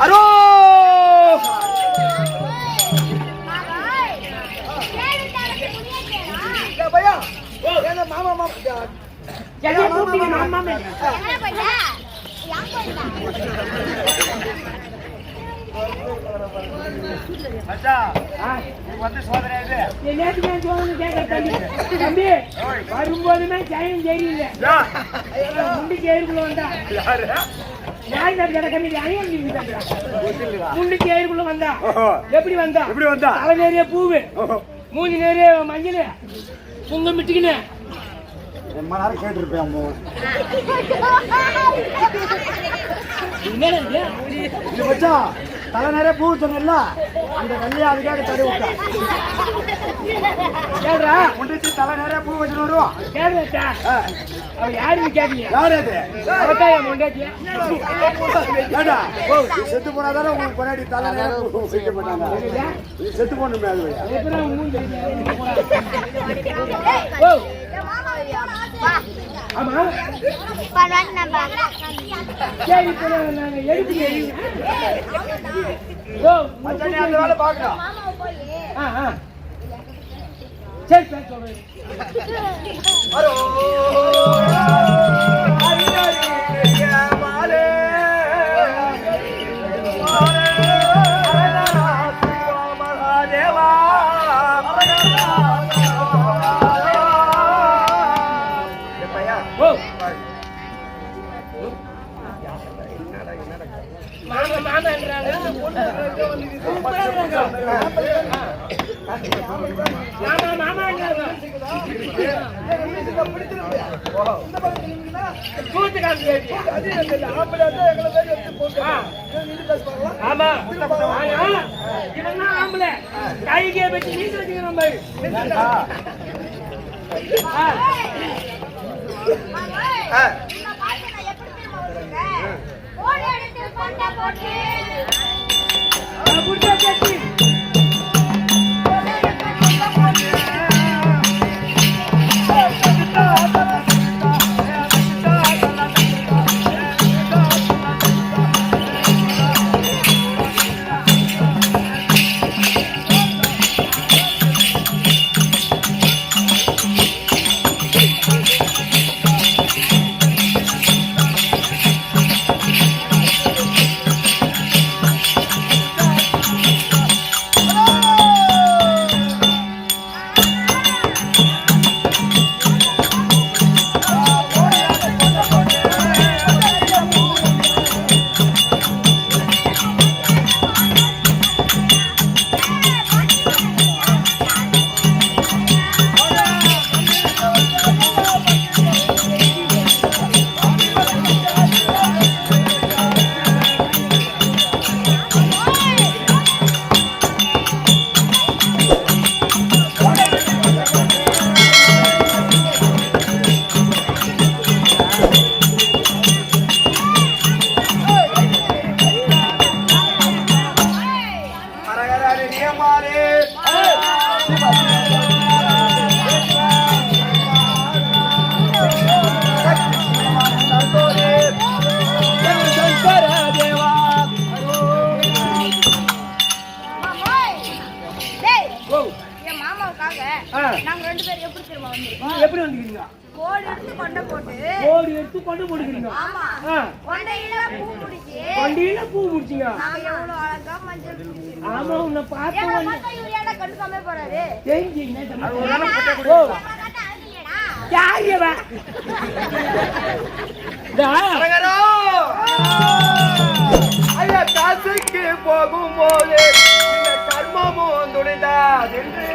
அரோ பையா மாமா மாமா வரும்போதுமே ஜெயம் தெரியல முண்டிக்கு ஏருக்குள்ள வந்தா முண்டிக்கு ஏருக்குள்ள வந்தா எப்படி வந்தா தலை நிறைய பூவு மூஞ்சி நிறைய மஞ்சள் பொங்க மிட்டுக்கின்னு ரொம்ப நேரம் கேட்டுருப்பேன் தலை நிறைய பூ சொன்ன அந்த கல்லையா அதுக்காக தடை விட்டா கேடுறா முண்டிச்சு தலை நிறைய பூ வச்சுட்டு வருவோம் கேடுறா அவ யாருன்னு கேட்டீங்க யாரு அது முண்டாட்டியா செத்து போனாதானே உங்களுக்கு பின்னாடி தலை நிறைய பூ வைக்க மாட்டாங்க செத்து போகணுமே அது ஆமா சரி இப்ப நாங்க எடுத்து அந்த வேலை பாக்குறோம் சரி சொல்றேன் ஆமா ஆம்பளை கைகே வச்சு நீங்க வச்சுக்கிறோம் எப்படி வந்தீங்க? கோடி எடுத்து கொண்டு போடுறீங்க. ஆமா. கொண்டையில பூ முடிச்சீங்க. நான் எவ்வளவு அழகா மஞ்சள் பூசி. ஆமா உன்னை பார்த்தா யூரியால கண்டுக்காம போறாரு. தெரிஞ்சு என்ன ஓ யாரியவா? அரங்கரோ ஐயா காசுக்கு போகும்போது இந்த கர்மமும் துணிந்தாது என்று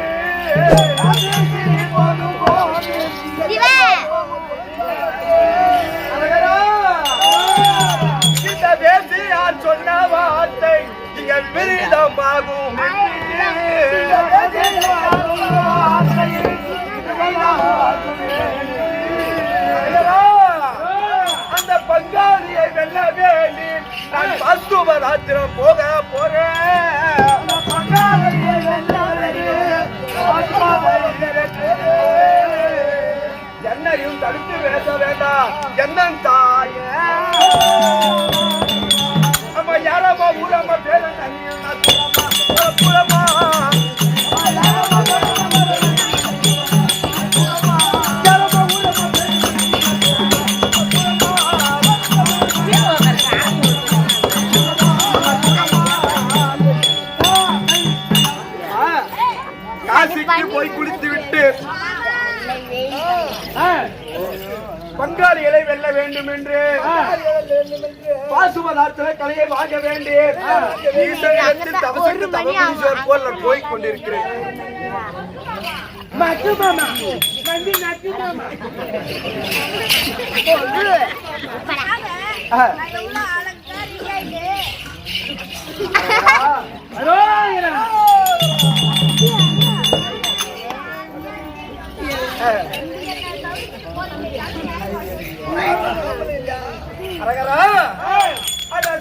இந்த வேசியார் சொன்ன வார்த்தை நீங்கள் விருதமாகும் அந்த பங்காளியை வெல்ல வேண்டி நான் பசுவராத்திரம் போக போறேன். என்னையும் தடுத்து பேச வேண்டாம் என்ன தாய அம்மா யாரம்மா ஊரம்மா பேர புறமா காசிக்கு போய் குளித்து விட்டு பங்காளிகளை வெல்ல வேண்டும் என்று பாசுபதார்த்த கலையை வாங்க வேண்டிய தவசுக்கு தவசோர் போல போய் கொண்டிருக்கிறேன்.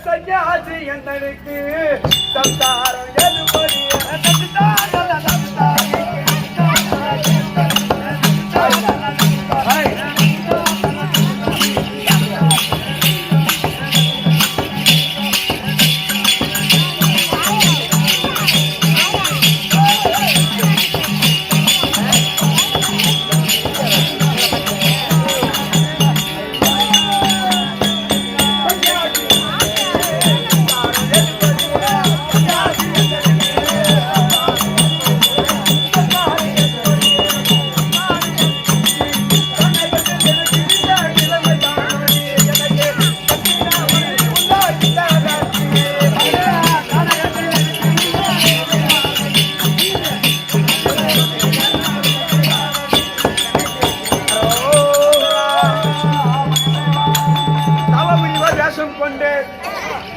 சன்னியாசி என்னனுக்கு சம்சாரம்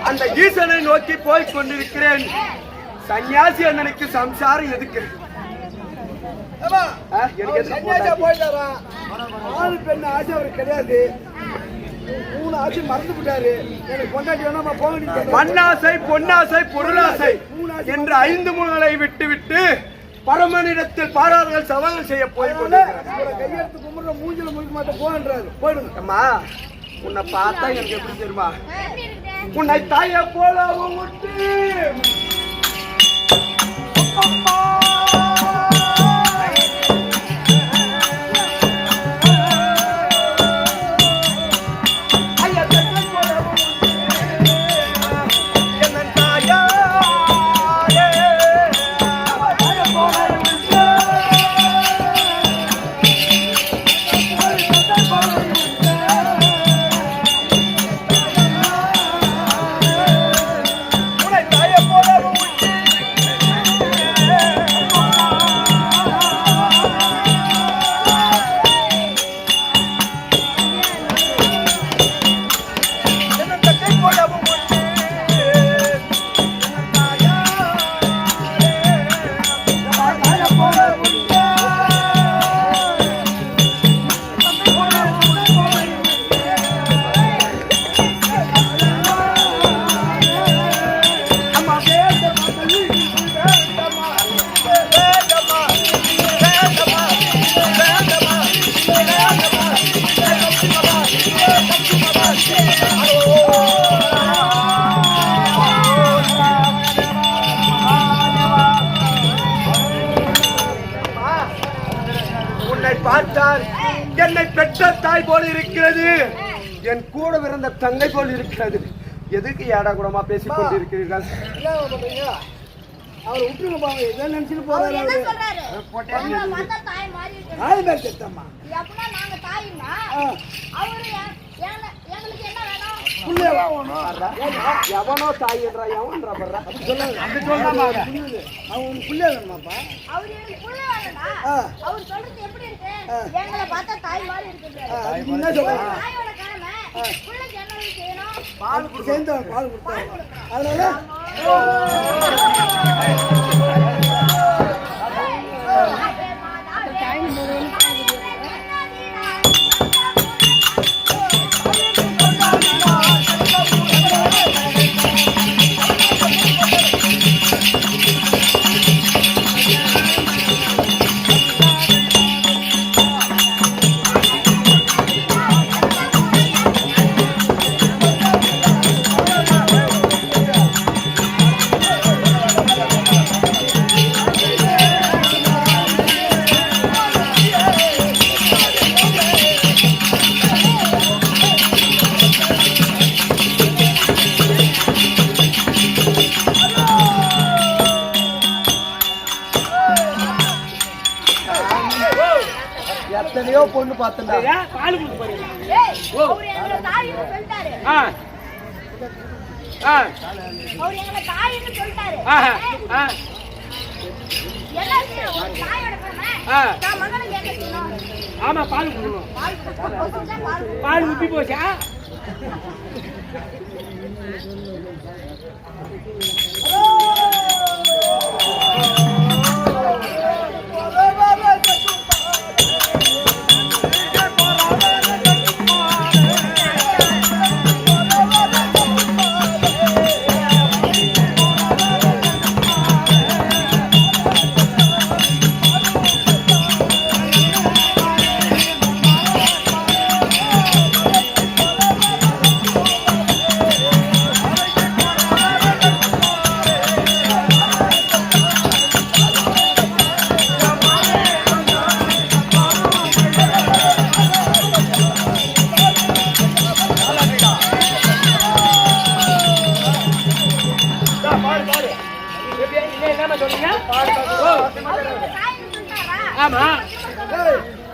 அந்த ஈசனை நோக்கி போய் கொண்டிருக்கிறேன். சன்னியாசி அண்ணனுக்கு சம்சாரம் எதுக்கு? ஆணு பெண் ஆசை அவருக்கு கிடையாது. 3 ஆசை மறந்து விட்டாரு. மண்ணாசை பொன்னாசை பொருளாசை என்ற 5 மூலங்களை விட்டு விட்டு பரமனிடத்தில் பாரார்கள் சவால்கள் செய்ய போய் கையெழுத்து கும்பிடுற மூஞ்சில முடிக்க மாட்டேன் போன்றாரு. போயிடுங்க அம்மா. உன்னை பார்த்தா எனக்கு எப்படி தெரியுமா? உன்னை தாய போலவும் விட்டு பார்த்தால் என்னை பெற்ற தாய் போல் இருக்கிறது, என் கூட பிறந்த தங்கை போல் இருக்கிறது. எதுக்கு ஏடா கூடமா பேசிக் கொண்டிருக்கிறீர்கள்? அவர் விட்டுருங்க பாங்க. எதை நினைச்சிட்டு போறாரு? எவனோ தாய் என்றா எவன்றா பண்றா அப்படி சொல்லாங்க. அப்படி சொல்லாமா? அவன் புள்ள வேணுமாப்பா? அவர் சொல்றது எப்படி இருக்கு? எங்களை பார்த்தா தாய் மாதிரி இருக்குது. என்ன சொல்றாங்க? தாயோட கடமை புள்ளைக்கு என்ன செய்யணும்? பால் சேர்ந்து பால் கொடுத்தாங்க. அதனால எங்கேயோ பொண்ணு பார்த்தேன்டா. பால் கொடுக்க போறீங்க? ஏய், அவரு எங்களை தாயின்னு சொல்லிட்டாரு. அவரு எங்களை தாயின்னு சொல்லிட்டாரு. எல்லாத்தையும் ஒரு தாயோட பெருமை. நான் மகனுக்கு என்ன செய்யணும்? ஆமா, பால் கொடுக்கணும். பால் பால் உப்பி போச்சா?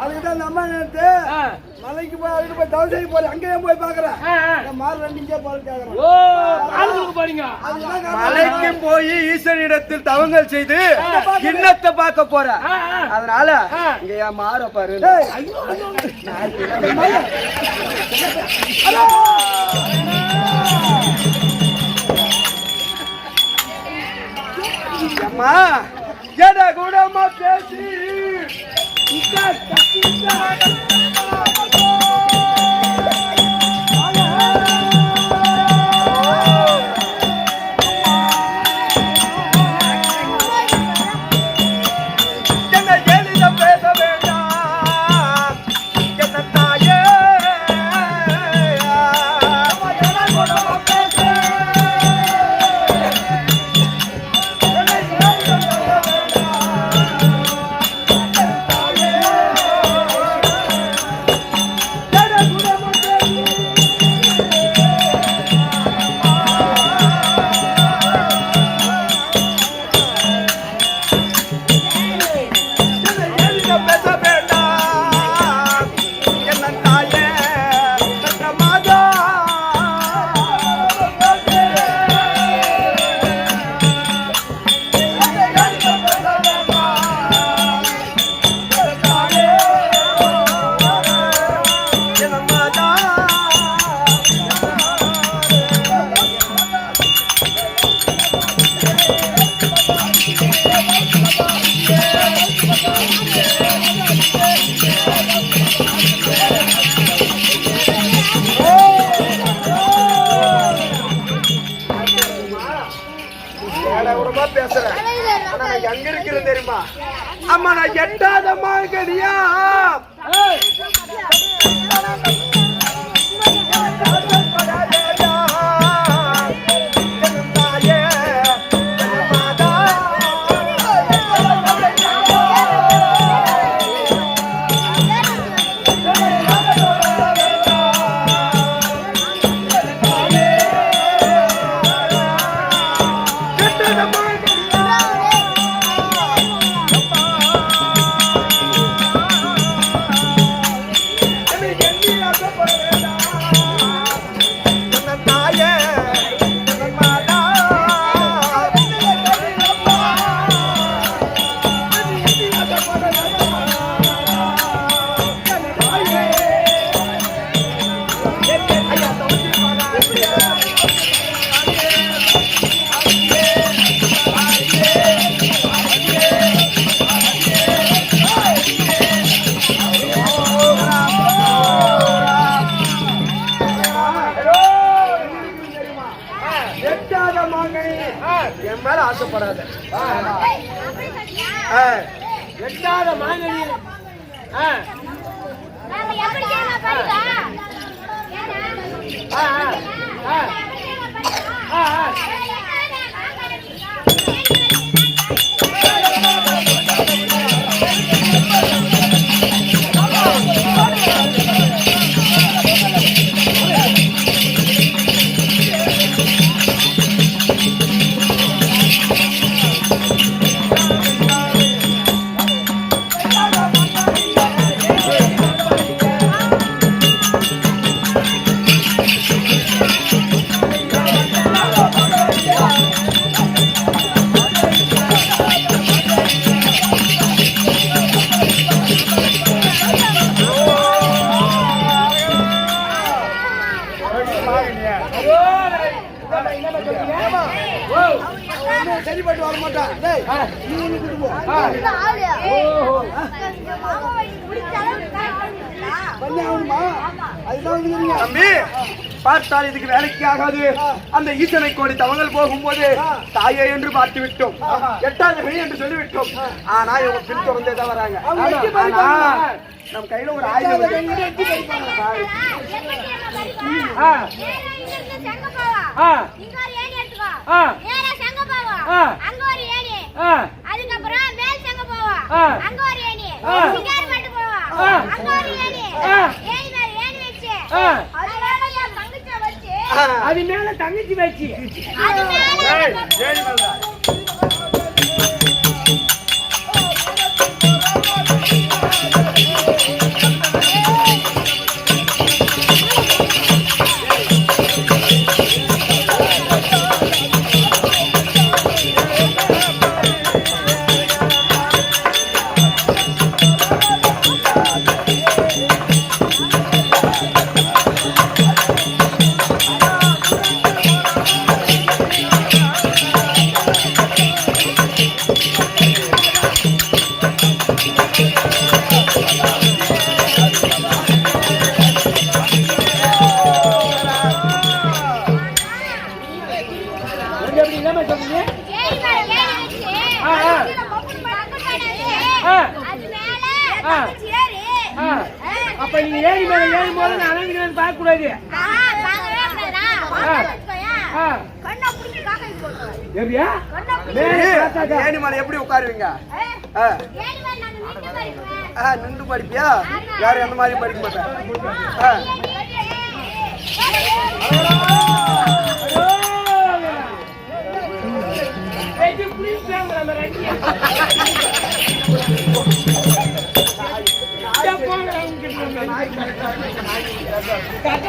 அதுக்குதான் அம்மா நேரத்து மலைக்கு போய் அதுக்கு போய் தவசை போய் அங்கேயே போய் பாக்குறேன். மாறு ரெண்டு பால் கேக்குறேன். மலைக்கு போய் ஈஸ்வரிடத்தில் தவங்கள் செய்து கிண்ணத்தை பார்க்க போற. அதனால இங்க என் மாற பாரு. அம்மா எட கூடமா பேசி பேசுறேன். எங்க இருக்கிறது தெரியுமா? அம்மா நான் எட்டாத மாங்கடியா என் மேல ஆசைப்படாத. எட்டாத மாங்கனி சரிப்பட்டு வர மாட்டான். டேய், நீ ஒண்ணு கூட்டு போ. இந்த ஆளு. ஓஹோ. இந்த மாமா வயிறு பிடிச்ச அளவுக்கு காய்ச்சல் பண்ணி ஆகணுமா? அதுதான் வந்துக்கிறீங்க. தம்பி பார்த்தால் இதுக்கு வேலைக்கு ஆகாது. அந்த ஈசனை கோடி தவங்கள் போகும்போது தாயே என்று பார்த்து விட்டோம், எட்டாவது வழி என்று சொல்லிவிட்டோம். ஆனா இவங்க பின் தொடர்ந்தே தான் வராங்க. அவங்க எட்டி ஆனா பறிப்பாங்க. நம்ம கையில ஒரு ஆயுதம் இருக்கு. எட்டி பறிப்பாங்க. ஆ. ஆ. ஆ. ஆ. ஆ. அதுக்கப்புறம் மேல் சங்க போவோம் ஆ. அங்க ஒரு ஏணி ஆ. சிங்காரப்பட்டு போவோம் ஆ. அங்க ஒரு ஏணி ஆ. ஏணி மேல ஏணி வச்சு ஆ. அது மேல என் தங்கச்சியை வச்சு அது மேல தங்கச்சி வச்சு அது மேல ஏய், ஏழு மேல தான். எப்படி இல்லாம சொன்னீங்க? ஏணி மேல ஏணி வச்சு ஆ, ஆ. கீழ மொப்புன்னு படுத்து ஆ. அது மேல ஆ. தங்கச்சி ஏறி ஆ. அப்ப நீங்க ஏறி மேல ஏறி போது நான் அலங்கிறேன் பார்க்க கூடாது. பாக்கவே கூடாதா ஆ. கண்ணை பிடிச்சி காக்கை போட்டுருவேன் எப்படியா? கண்ணை பிடிச்சி மேல ஏய், காத்தாக்கா. ஏணி மேல எப்படி உட்காருவீங்க? ஆ. ஏணி மேல நாங்க நின்று படிப்பேன் ஆ, நின்று படிப்பியா? யாரும் அந்த மாதிரி படிக்க மாட்டேன். ஆ. வெட்டி புளிச்சாங்க நம்ம ரெடியா.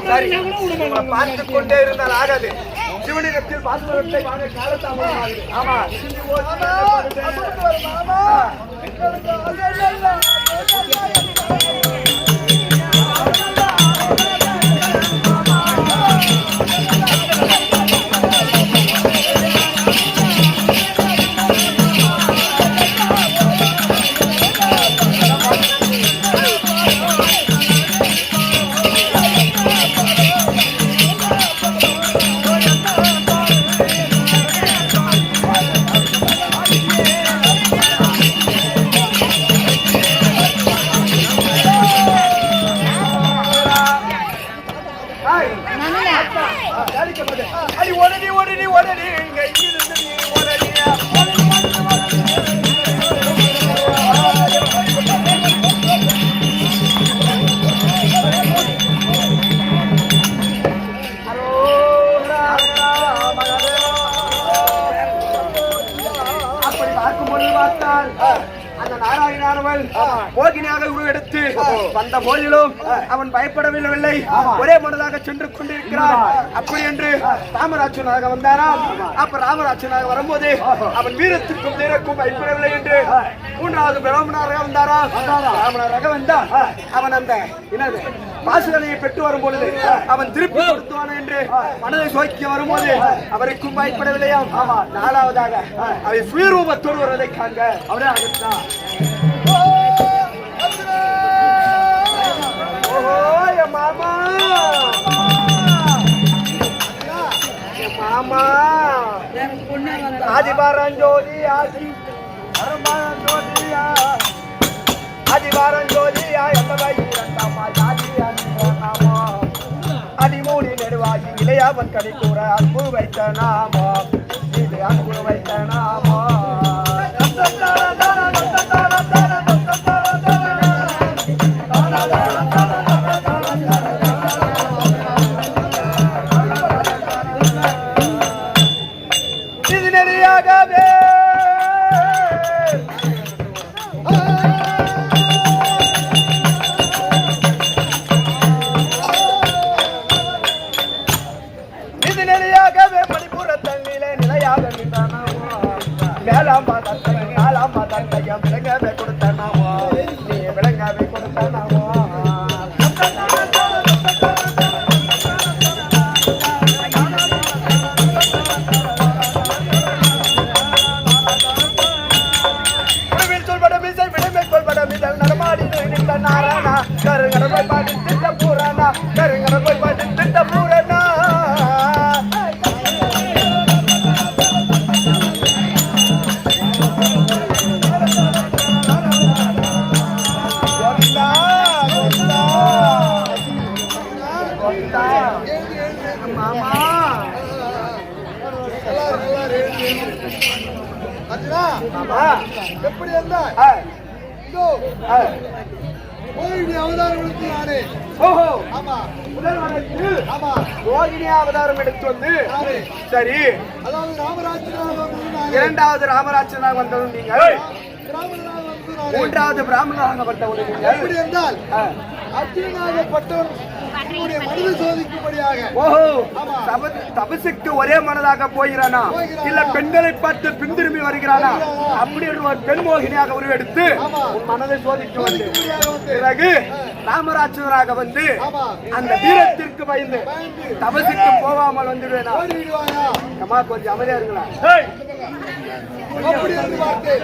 சரி, நம்ம பார்த்துக் கொண்டே இருந்தால் ஆகாது. சிவனிடத்தில் பாசுரத்தை வாங்க காலத்தாமதம் ஆகுது. ஆமா. அடி ஓடடி ஓடடி ஓடடி இங்க இங்கிருந்து நீ ஓடடியா. அப்படி பார்க்கும் பொழுது பார்த்தால் அந்த நாராயணானவன் போகினியாக உருவெடுத்து வந்த போதிலும் அவன் பயப்படவில்லை. ஒரே மனதாக சென்று கொண்டிருக்கிறான். அப்படி என்று ராமராஜனாக வந்தாராம். அப்ப ராமராஜனாக வரும்போது அவன் வீரத்திற்கும் வீரக்கும் பயப்படவில்லை என்று மூன்றாவது பிராமணராக வந்தாராம். பிராமணராக வந்தான். அவன் அந்த என்னது பாசுகனையை பெற்று வரும் பொழுது அவன் திருப்பி கொடுத்துவான் என்று மனதை சோக்கி வரும்போது அவருக்கும் பயப்படவில்லையாம். நாலாவதாக அவன் சுயரூபத்தோடு வருவதை காண்க அவரே அகற்றான். ஓஹோ என் மாமா, என் மாமா ஆதிபாரஞ்சோதி ஆதி அரம்பாரஞ்சோதியா ஆதிபாரஞ்சோதியா எந்தமாயிரண்டாமா ஜாதி அன்போனாமா அடிமூடி நெடுவாகி இளையாவன் கடி கூற அன்பு வைத்த நாமா இது அன்பு வைத்த நாமா. இது நெறியாகவே இது நெறியாகவே மணிப்புற தண்ணிலே நிலையாக நின்றானாமா. வேளாம் பார்த்தா மாமா மாமா எப்படி இருந்தா கோயிலுடைய அவதாரம் எடுத்து நானே. ஓஹோ ஆமா முதல் வனத்தில் ஆமா ரோகிணி அவதாரம் எடுத்து வந்து நானே. சரி அதாவது ராமராஜனாக வந்தது நானே. இரண்டாவது ராமராஜனாக வந்தவன் நீங்கள் ராமனாக வந்தது நானே. மூன்றாவது பிராமணராக வந்தவன் நீங்கள் எப்படி என்றால் அர்ஜுனாகப்பட்டவன் உன்னுடைய மனதை சோதிக்கும்படியாக. ஓஹோ ஆமா. தபசுக்கு ஒரே மனதாக போகிறானா இல்ல பெண்களை பார்த்து பின்திரும்பி வருகிறானா அப்படி ஒரு பெண் மோகினியாக உருவெடுத்து ஆமா. உன் மனதை சோதிக்க வந்து சோதிக்கும்படியாக வந்து. பிறகு ராமராஜனாக வந்து ஆமா. அந்த வீரத்திற்கு பயந்து பயந்து தபசுக்கு போகாமல் வந்துடுவேனா ஓடி விடுவாயா? அம்மா கொஞ்சம் அமைதியா இருங்களா அப்படி என்று பார்த்தேன்.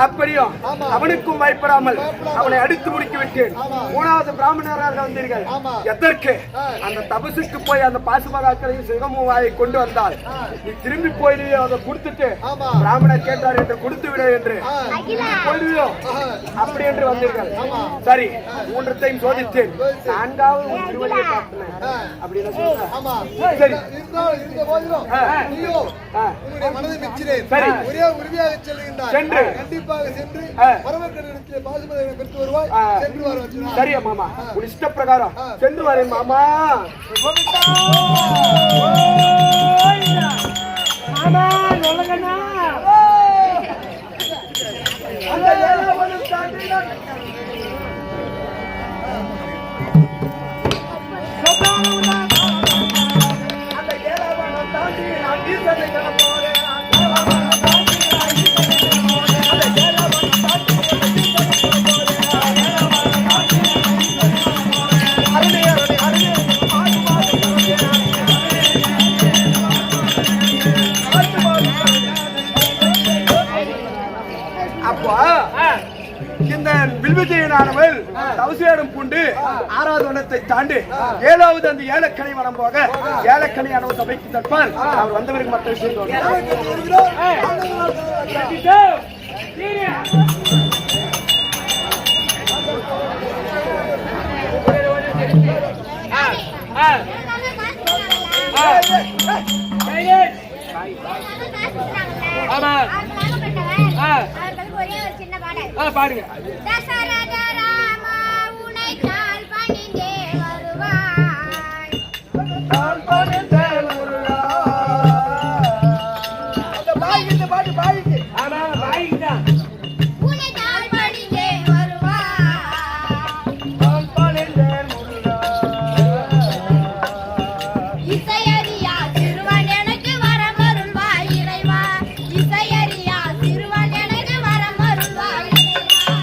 அப்படியும் ஆமா. அவனுக்கும் பயப்படாமல் அவனை அடித்து முடிக்க விட்டேன் ஆமா. மூணாவது பிராமணராக வந்தீர்கள் ஆமா. எதற்கு ஆ. அந்த தபசுக்கு போய் அந்த பாசுபதாக்களையும் சிவமுவாயை கொண்டு வந்தால் நீ திரும்பி போயிடுவியோ அதை கொடுத்துட்டு ஆமா. பிராமணர் கேட்டார் என்று கொடுத்து விட என்று ஆ. திரும்பி போயிடுவியோ ஆஹா. அப்படி என்று வந்தீர்கள் ஆமா. சரி மூன்றத்தையும் சோதித்தேன் சோதித்தேன். நான்காவது உன் திருவடியை பார்த்தேன் ஆ. அப்படின்னு சொல்றேன் ஆமா சரி. இருந்த போதிலும் ஆ. நீயோ ஆ. உன்னுடைய மனதை மெச்சினேன். சரி. ஒரே உறுதியாக செல்லுகின்றார். சென்று. கண்டிப்பாக சென்று ஆ. பரமக்கடலிடத்திலே பாசுபதியை பெற்று வருவாய். ஆ. சென்று வர வச்சுனா. சரியா மாமா உன் இஷ்ட பிரகாரம் சென்று வரேன் மாமா மாமா சொல்லுங்கண்ணா. அந்த ஏழாவதும் தாண்டி நான் அந்த ஏழாவதும் தாண்டி நான் ஈசனை காண போறேன். ஏழாவதும் தாண்டி நான் ஈசனை காண போறேன். அந்த ஏழாவதும் தாண்டி நான் ஈசனை காண போறேன். ஏழாவதும் தாண்டி நான் ஈசனை காண போறேன். அருளே அருளே அருளே மாடு மாடு அப்போ இந்த வில்விஜயனானவள் தவசியாடும் பூண்டு ஆறாவது வனத்தை தாண்டி ஏழாவது அந்த ஏலக்கணி வனம் போக ஏலக்கணியானவர் சபைக்கு தற்பால் அவர் வந்தவருக்கு மற்ற விஷயம் ஒரே ஒரு சின்ன பாடல் பாடுங்க. தசரத ராமா உனைத்தால் பணிந்தே வருவாய். ஆமா பாய்தான். உனைத்தால் பணிந்தே வருவாய். இசையறியா சிறுவன் எனக்கு வரமருள்வாய் இறைவா. இசையறியா சிறுவன் எனக்கு வரமருள்வாய் இறைவா.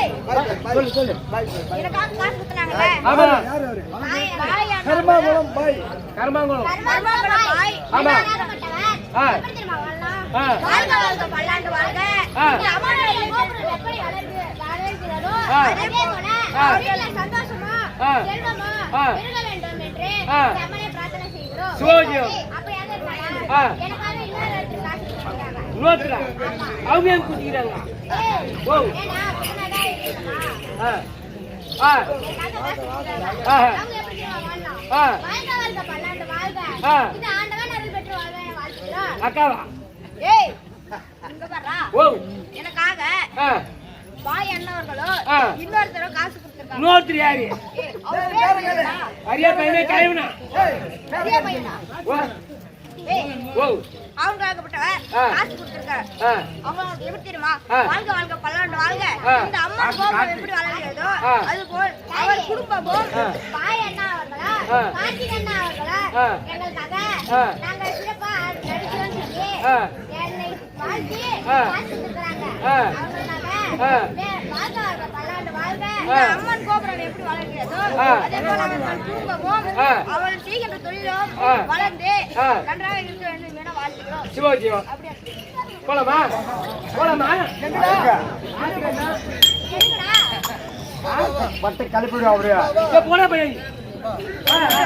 ஏய், சொல்லு சொல்லு எனக்காக காசு குத்துனாங்கல்ல? ஆமா பாய், பாய் அண்ணா. கர்மாகுளம் பாய். கர்மாங்குளம் கர்மாங்குளம் பாய். ஆமா. இன்னாரப்பட்டவன். ஆ. எப்படி தெரியுமா வாழலாம்? ஆ. வாழ்க வாழ்க பல்லாண்டு வாழ்க. ஆ. இந்த அம்மனுடைய கோபுரம் எப்படி வளர்கிறதோ, ஆ. அதே போல ஆ. அவர்கள் சந்தோஷமா, ஆ. செல்வமா ஆ. பெருக வேண்டும் என்று ஆ. இந்த அம்மனை பிரார்த்தனை செய்கிறோம். சிவஜியம். அப்படியாக இருந்தாலும் ஆ. எனக்காக இன்னொரு இடத்துல காசு கொடுத்துருக்காங்க. இன்னொருத்தரா அவங்க ஏன் குத்திக்கிறாங்க ஏய், ஓ ஏன்னா புதுநகா இருக்குமா? ஆ ஆ எனக்காக காசு கொடுத்துருக்காங்க. ஆ. அவங்க எப்படி தெரியுமா வாழலாம்? ஆ. வாழ்க வாழ்க பல்லாண்டு வாழ்க. ஆ. இது ஆண்டவன் அருள் பெற்று வாழ்க என வாழ்த்துகிறோம். அக்காவா ஏய், இங்க பாருடா. ஓ எனக்காக ஆ பாய் அண்ணவர்களும் ஆ. இன்னொருத்தரும் காசு கொடுத்திருக்காங்க. இன்னொருத்தர் யாரு ஏய், அவர் பேர் என்னடா? அரியா பையனே கழிவுனா பெரிய பையனா? ஓ ஏய், ஓ அவங்களுக்காகப்பட்டவன் ஆ. காசு கொடுத்திருக்காரு. ஆ அவங்க எப்படி தெரியுமா? ஆ. வாழ்க வாழ்க பல்லாண்டு வாழ்க. ஆ. இந்த அம்மா கோபுரம் எப்படி வளர்கிறதோ ஆ. அதுபோல் அவர் குடும்பமும் ஆ. பாய் அண்ணா அவர்களா, ஆ. கார்த்திக் அண்ணா அவர்களா ஆ. எங்களுக்காக ஆ. நாங்கள் சிறப்பா நடிக்கிறோம்னு சொல்லி ஆ. என்னை வாழ்த்தி ஆ. காசு கொடுக்குறாங்க. ஆ. அவங்களுக்காக ஆ. வாழ்க வாழ்க பல்லாண்டு வாழ்க. ஆ. இந்த அம்மன் கோபுரம் எப்படி வளர்கிறதோ ஆ. அதே போல அவர்கள் குடும்பமும் ஆ. அவர்கள் செய்கின்ற தொழிலும் ஆ. வளர்ந்து ஆ. நன்றாக இருக்க வேண்டும் என வாழ்த்துகிறோம். சிவஜியம் அப்படியே போலாமா போலாமா எதுக்குடா? பட்டை கழிப்பிடுவா அப்படியா இப்ப போனா பையன் ஆ, ஆ.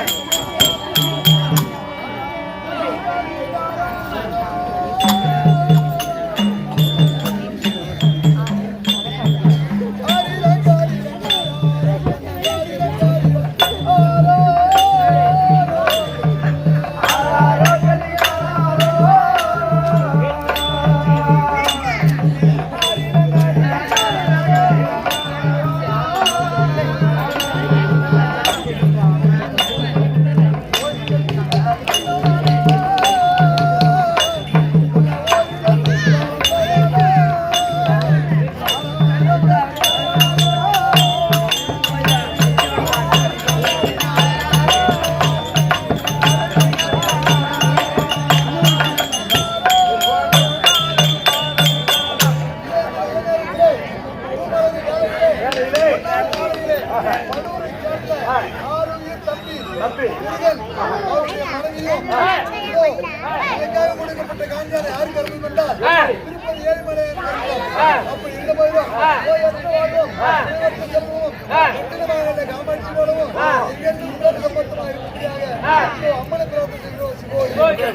ஆரோக்கியம் தம்பி முருகன் அவருடைய மனைவியும் எனக்காக கொடுக்கப்பட்ட காஞ்சானை யாருக்கு அருள் கொண்டார்? திருப்பதி ஏழுமலை அப்படி இருந்த போதும் செல்வமும் காமாட்சி போலவும் எங்கேயும் சம்பந்தமாக இருக்கும்படியாக அம்மனை பிரார்த்தனை செய்கிறோம். சிவோஜி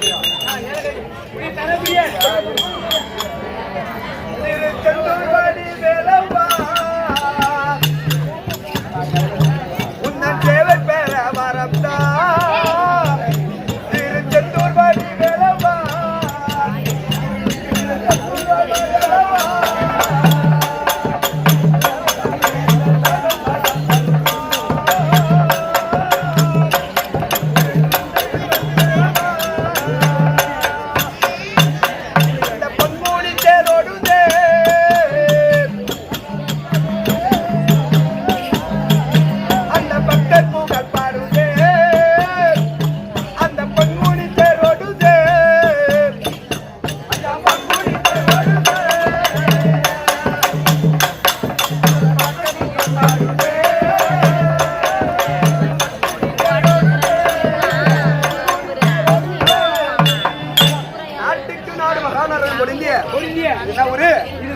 நீ தரப்பியே திருச்செந்தூர்வாடி வேலவா உன்னன் சேவை பெற வரம்தா திருச்செந்தூர்வாடி வேலவா இந்த பொன்மூடி தேரோடுதே அந்த பக்தர் புகழ் பாடுதே அந்த பொன்மூடி தேரோடுதே அந்த பொன்மூடி தேரோடுதே பக்தர் புகழ் பாடுதே நாட்டுக்கு நாடு மகாநகரம் முடிந்திய ஒளிந்திய இந்த ஒரு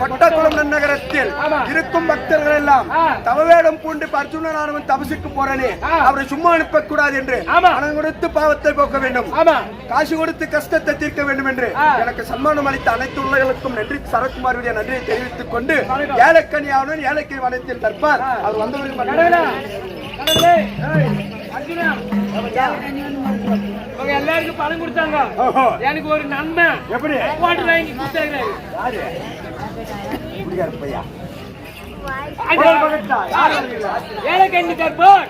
கொட்டக்குளம் நகரத்தில் ஆமா. இருக்கும் பக்தர்கள் எல்லாம் ஆ. தவவேடம் பூண்டு அர்ஜுனனானவன் தபசுக்கு போறனே ஆ. அவரை சும்மா அனுப்பக்கூடாது என்று ஆமா. பணம் கொடுத்து பாவத்தை போக்க வேண்டும் ஆமா காசு கொடுத்து கஷ்டத்தை தீர்க்க வேண்டும் என்று ஆ. எனக்கு சன்மானம் அளித்த அனைத்து உள்ளவர்களுக்கும் நன்றி சரத்குமாருடைய நன்றியை தெரிவித்துக் கொண்டு வணக்கம். ஏலக்கனியாவுடன் ஏலக்கை வனத்தில் தற்பார் அவர் வந்தவர்கள் கடவுளா கடவுளே அர்ஜுனா அவங்க எல்லாருக்கும் பணம் கொடுத்தாங்க ஓஹோ. எனக்கு ஒரு நன்மை எப்படி வாட்டர் வாங்கி கொடுத்தாங்க குடிகார பையா ஏழை கண்ணி தற்போர்